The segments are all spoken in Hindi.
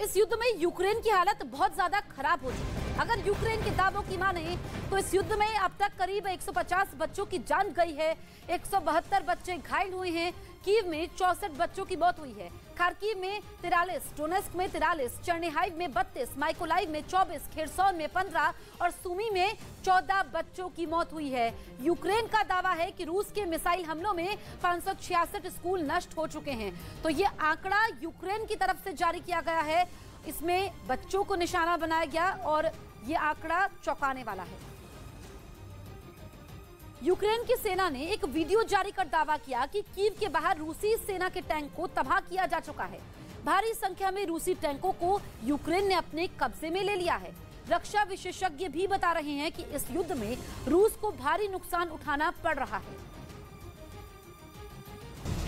इस युद्ध में यूक्रेन की हालत बहुत ज्यादा खराब हो चुकी है। अगर यूक्रेन के दावों की माने तो इस युद्ध में अब तक करीब 150 बच्चों की जान गई है, 172 बच्चे घायल हुए हैं, कीव में 64 बच्चों की मौत हुई है, खार्किव में 43, डोनेस्क में 43, चर्निहाइव में 32, माइकोलाइव में 24, खेरसौन में 15 और सुमी में 14 बच्चों की मौत हुई है। यूक्रेन का दावा है कि रूस के मिसाइल हमलों में 566 स्कूल नष्ट हो चुके हैं। तो ये आंकड़ा यूक्रेन की तरफ से जारी किया गया है, इसमें बच्चों को निशाना बनाया गया और ये आंकड़ा चौंकाने वाला है। यूक्रेन की सेना ने एक वीडियो जारी कर दावा किया कि कीव के बाहर रूसी सेना के टैंक को तबाह किया जा चुका है। भारी संख्या में रूसी टैंकों को यूक्रेन ने अपने कब्जे में ले लिया है। रक्षा विशेषज्ञ भी बता रहे हैं कि इस युद्ध में रूस को भारी नुकसान उठाना पड़ रहा है।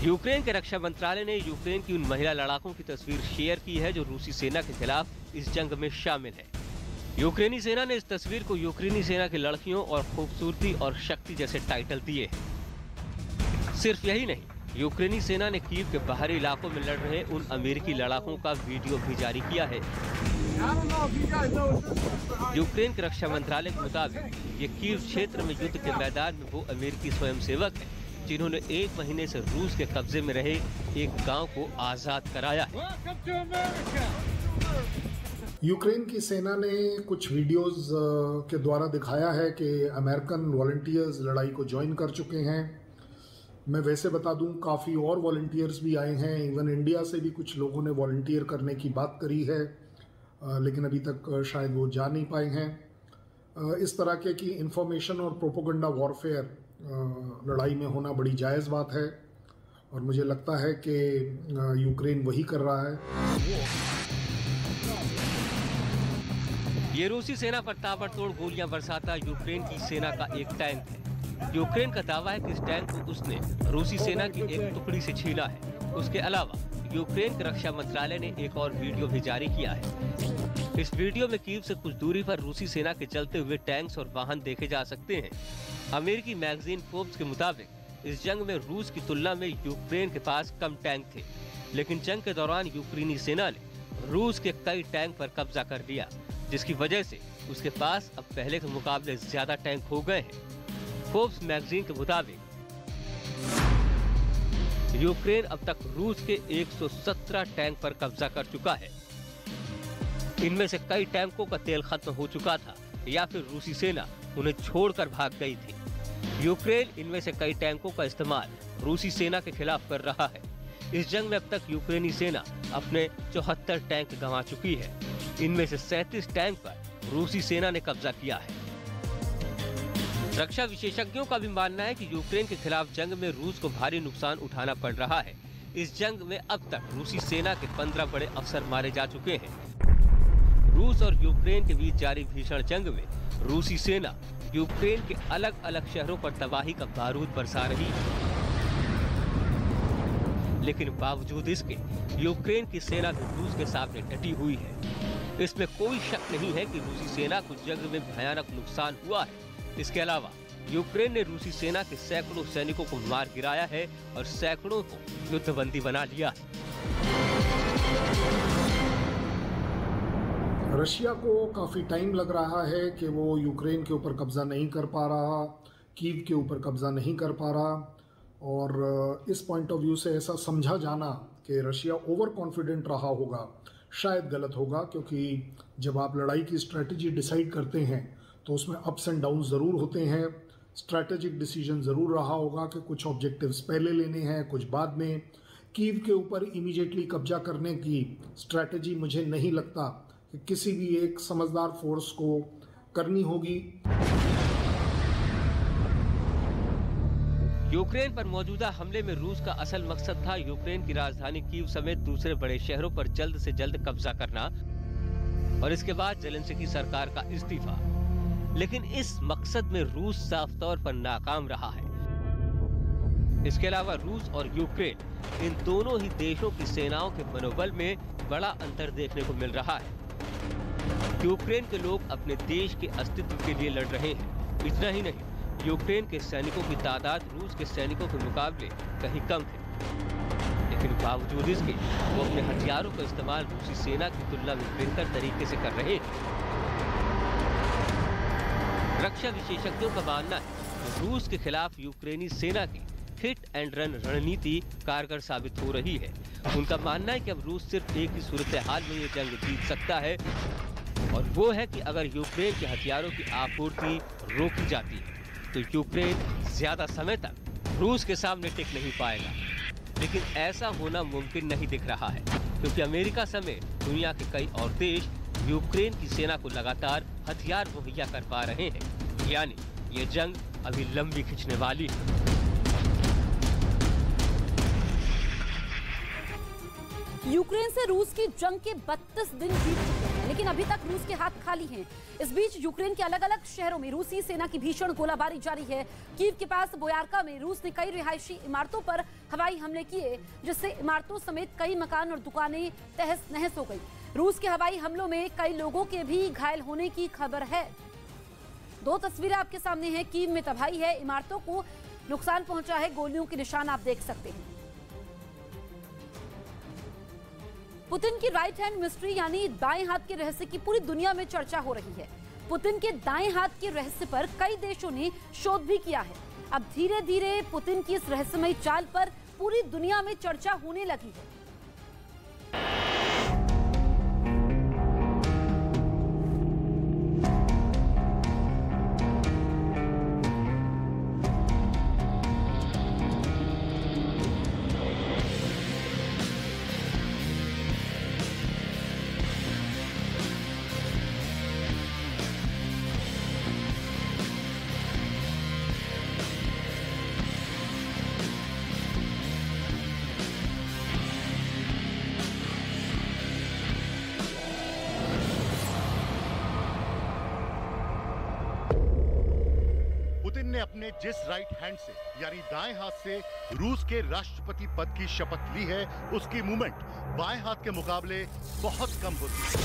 यूक्रेन के रक्षा मंत्रालय ने यूक्रेन की उन महिला लड़ाकों की तस्वीर शेयर की है जो रूसी सेना के खिलाफ इस जंग में शामिल है। यूक्रेनी सेना ने इस तस्वीर को यूक्रेनी सेना की लड़कियों और खूबसूरती और शक्ति जैसे टाइटल दिए हैं। सिर्फ यही नहीं, यूक्रेनी सेना ने कीव के बाहरी इलाकों में लड़ रहे उन अमेरिकी लड़ाकों का वीडियो भी जारी किया है। यूक्रेन के रक्षा मंत्रालय के मुताबिक ये कीव क्षेत्र में युद्ध के मैदान में वो अमेरिकी स्वयंसेवक है जिन्होंने 1 महीने से रूस के कब्जे में रहे एक गांव को आजाद कराया है। यूक्रेन की सेना ने कुछ वीडियोस के द्वारा दिखाया है कि अमेरिकन वॉलंटियर्स लड़ाई को ज्वाइन कर चुके हैं। मैं वैसे बता दूं, काफ़ी और वॉलंटियर्स भी आए हैं। इवन इंडिया से भी कुछ लोगों ने वॉलंटियर करने की बात करी है, लेकिन अभी तक शायद वो जा नहीं पाए हैं। इस तरह के की इंफॉर्मेशन और प्रोपोगंडा वॉरफेयर लड़ाई में होना बड़ी जायज़ बात है और मुझे लगता है कि यूक्रेन वही कर रहा है। ये रूसी सेना पर ताबड़तोड़ गोलियां बरसाता यूक्रेन की सेना का एक टैंक है। यूक्रेन का दावा है कि इस टैंक को उसने रूसी सेना की एक टुकड़ी से छीना है। उसके अलावा यूक्रेन के रक्षा मंत्रालय ने एक और वीडियो भी जारी किया है। इस वीडियो में कीव से कुछ दूरी पर रूसी सेना के चलते हुए टैंक्स और वाहन देखे जा सकते हैं। अमेरिकी मैगजीन फोर्ब्स के मुताबिक इस जंग में रूस की तुलना में यूक्रेन के पास कम टैंक थे, लेकिन जंग के दौरान यूक्रेनी सेना ने रूस के कई टैंक पर कब्जा कर लिया, जिसकी वजह से उसके पास अब पहले के मुकाबले ज्यादा टैंक हो गए हैं। फोर्ब्स मैगजीन के मुताबिक यूक्रेन अब तक रूस के 117 टैंक पर कब्जा कर चुका है। इनमें से कई टैंकों का तेल खत्म हो चुका था या फिर रूसी सेना उन्हें छोड़कर भाग गई थी। यूक्रेन इनमें से कई टैंकों का इस्तेमाल रूसी सेना के खिलाफ कर रहा है। इस जंग में अब तक यूक्रेनी सेना अपने 74 टैंक गंवा चुकी है। इनमें से 37 टैंक पर रूसी सेना ने कब्जा किया है। रक्षा विशेषज्ञों का भी मानना है कि यूक्रेन के खिलाफ जंग में रूस को भारी नुकसान उठाना पड़ रहा है। इस जंग में अब तक रूसी सेना के 15 बड़े अफसर मारे जा चुके हैं। रूस और यूक्रेन के बीच जारी भीषण जंग में रूसी सेना यूक्रेन के अलग अलग शहरों पर तबाही का बारूद बरसा रही है, लेकिन बावजूद इसके यूक्रेन की सेना भी रूस के सामने डटी हुई है। इसमें कोई शक नहीं है कि रूसी सेना को जंग में भयानक नुकसान हुआ है। इसके अलावा यूक्रेन ने रूसी सेना के सैकड़ों सैनिकों को मार गिराया है और सैकड़ों को युद्धबंदी बना लिया है। रशिया को काफ़ी टाइम लग रहा है कि वो यूक्रेन के ऊपर कब्ज़ा नहीं कर पा रहा, कीव के ऊपर कब्ज़ा नहीं कर पा रहा, और इस पॉइंट ऑफ व्यू से ऐसा समझा जाना कि रशिया ओवर कॉन्फिडेंट रहा होगा शायद गलत होगा, क्योंकि जब आप लड़ाई की स्ट्रैटेजी डिसाइड करते हैं तो उसमें अप्स एंड डाउन ज़रूर होते हैं। स्ट्रैटेजिक डिसीजन ज़रूर रहा होगा कि कुछ ऑब्जेक्टिव्स पहले लेने हैं, कुछ बाद में। कीव के ऊपर इमीडिएटली कब्जा करने की स्ट्रैटेजी मुझे नहीं लगता कि किसी भी एक समझदार फोर्स को करनी होगी। यूक्रेन पर मौजूदा हमले में रूस का असल मकसद था यूक्रेन की राजधानी कीव समेत दूसरे बड़े शहरों पर जल्द से जल्द कब्जा करना और इसके बाद ज़ेलेंस्की सरकार का इस्तीफा। लेकिन इस मकसद में रूस साफ तौर पर नाकाम रहा है। इसके अलावा रूस और यूक्रेन इन दोनों ही देशों की सेनाओं के मनोबल में बड़ा अंतर देखने को मिल रहा है। यूक्रेन के लोग अपने देश के अस्तित्व के लिए लड़ रहे हैं। इतना ही नहीं, यूक्रेन के सैनिकों की तादाद रूस के सैनिकों के मुकाबले कहीं कम है। लेकिन लेकिन बावजूद इसके वो अपने हथियारों का इस्तेमाल रूसी सेना की तुलना में बेहतर तरीके से कर रहे हैं। रक्षा विशेषज्ञों का मानना है कि रूस के खिलाफ यूक्रेनी सेना की हिट एंड रन रणनीति कारगर साबित हो रही है। उनका मानना है कि अब रूस सिर्फ एक ही सूरत हाल में ये जंग जीत सकता है, और वो है कि अगर यूक्रेन के हथियारों की आपूर्ति रोकी जाती है तो यूक्रेन ज्यादा समय तक रूस के सामने टिक नहीं पाएगा। लेकिन ऐसा होना मुमकिन नहीं दिख रहा है, क्योंकि अमेरिका समेत दुनिया के कई और देश यूक्रेन की सेना को लगातार हथियार मुहैया कर पा रहे हैं। यानी ये जंग अभी लंबी खिंचने वाली है। यूक्रेन से रूस की जंग के 32 दिन बीत चुके हैं, लेकिन अभी तक रूस के हाथ खाली हैं। इस बीच यूक्रेन के अलग अलग शहरों में रूसी सेना की भीषण गोलाबारी जारी है। कीव के पास बोयारका में रूस ने कई रिहायशी इमारतों पर हवाई हमले किए, जिससे इमारतों समेत कई मकान और दुकानें तहस नहस हो गई। रूस के हवाई हमलों में कई लोगों के भी घायल होने की खबर है। दो तस्वीरें आपके सामने हैं। कीव में तबाही है, इमारतों को नुकसान पहुंचा है, गोलियों के निशान आप देख सकते हैं। पुतिन की राइट हैंड मिस्ट्री यानी दाएं हाथ के रहस्य की पूरी दुनिया में चर्चा हो रही है। पुतिन के दाएं हाथ के रहस्य पर कई देशों ने शोध भी किया है। अब धीरे धीरे पुतिन की इस रहस्यमयी चाल पर पूरी दुनिया में चर्चा होने लगी है। पुतिन ने अपने जिस राइट हैंड से यानी दाएं हाथ से रूस के राष्ट्रपति पद की शपथ ली है, उसकी मूवमेंट बाएं हाथ के मुकाबले बहुत कम होती है।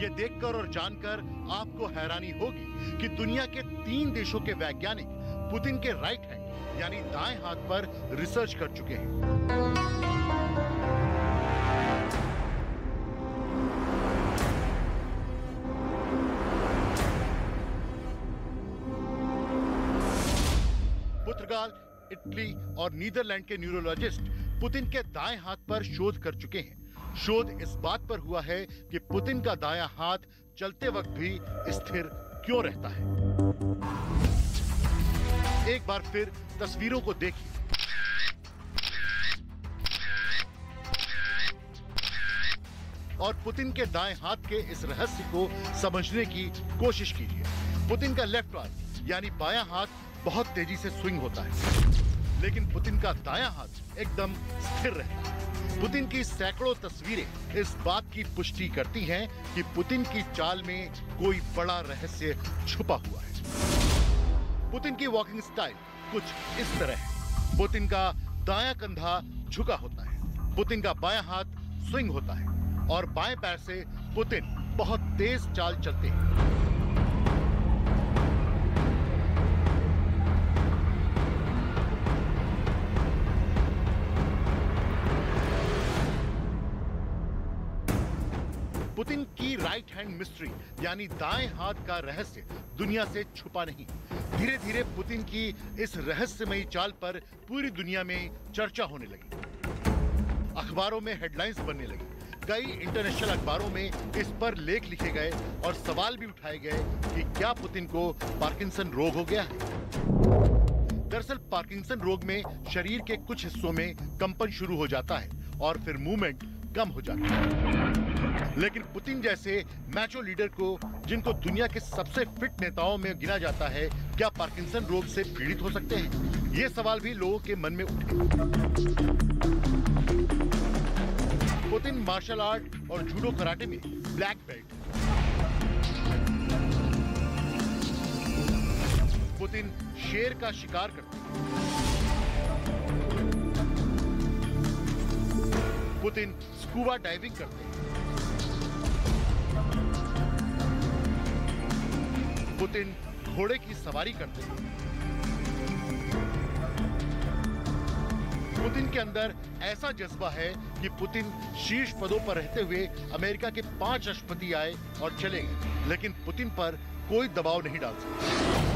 ये देखकर और जानकर आपको हैरानी होगी कि दुनिया के 3 देशों के वैज्ञानिक पुतिन के राइट हैंड यानी दाएं हाथ पर रिसर्च कर चुके हैं। पुर्तगाल, इटली और नीदरलैंड के न्यूरोलॉजिस्ट पुतिन के दाएं हाथ पर शोध कर चुके हैं। शोध इस बात पर हुआ है कि पुतिन का दायां हाथ चलते वक्त भी स्थिर क्यों रहता है। एक बार फिर तस्वीरों को देखिए। और पुतिन के दाएं हाथ के इस रहस्य को समझने की कोशिश कीजिए। पुतिन का लेफ्ट आर्म यानी बायां हाथ बहुत तेजी से स्विंग होता है, लेकिन पुतिन का दायां हाथ एकदम स्थिर रहता है। पुतिन की सैकड़ों तस्वीरें इस बात की पुष्टि करती हैं कि पुतिन की चाल में कोई बड़ा रहस्य छुपा हुआ है। पुतिन की वॉकिंग स्टाइल कुछ इस तरह है। पुतिन का दायां कंधा झुका होता है, पुतिन का बायां हाथ स्विंग होता है और बाएं पैर से पुतिन बहुत तेज चाल चलते हैं। पुतिन की राइट हैंड मिस्ट्री यानी दाएं हाथ का रहस्य दुनिया से छुपा नहीं। धीरे धीरे पुतिन की इस रहस्यमयी चाल पर पूरी दुनिया में चर्चा होने लगी। अखबारों में हेडलाइंस बनने लगी। कई इंटरनेशनल अखबारों में इस पर लेख लिखे गए और सवाल भी उठाए गए कि क्या पुतिन को पार्किंसन रोग हो गया है। दरअसल पार्किंसन रोग में शरीर के कुछ हिस्सों में कंपन शुरू हो जाता है और फिर मूवमेंट कम हो जाती है। लेकिन पुतिन जैसे मैचो लीडर को, जिनको दुनिया के सबसे फिट नेताओं में गिना जाता है, क्या पार्किंसन रोग से पीड़ित हो सकते हैं? ये सवाल भी लोगों के मन में उठे। पुतिन मार्शल आर्ट और जूडो कराटे में ब्लैक बेल्ट। पुतिन शेर का शिकार करते हैं। पुतिन स्कूबा डाइविंग करते हैं। पुतिन घोड़े की सवारी करते हैं। पुतिन के अंदर ऐसा जज्बा है कि पुतिन शीर्ष पदों पर रहते हुए अमेरिका के 5 राष्ट्रपति आए और चले गए, लेकिन पुतिन पर कोई दबाव नहीं डाल सकता।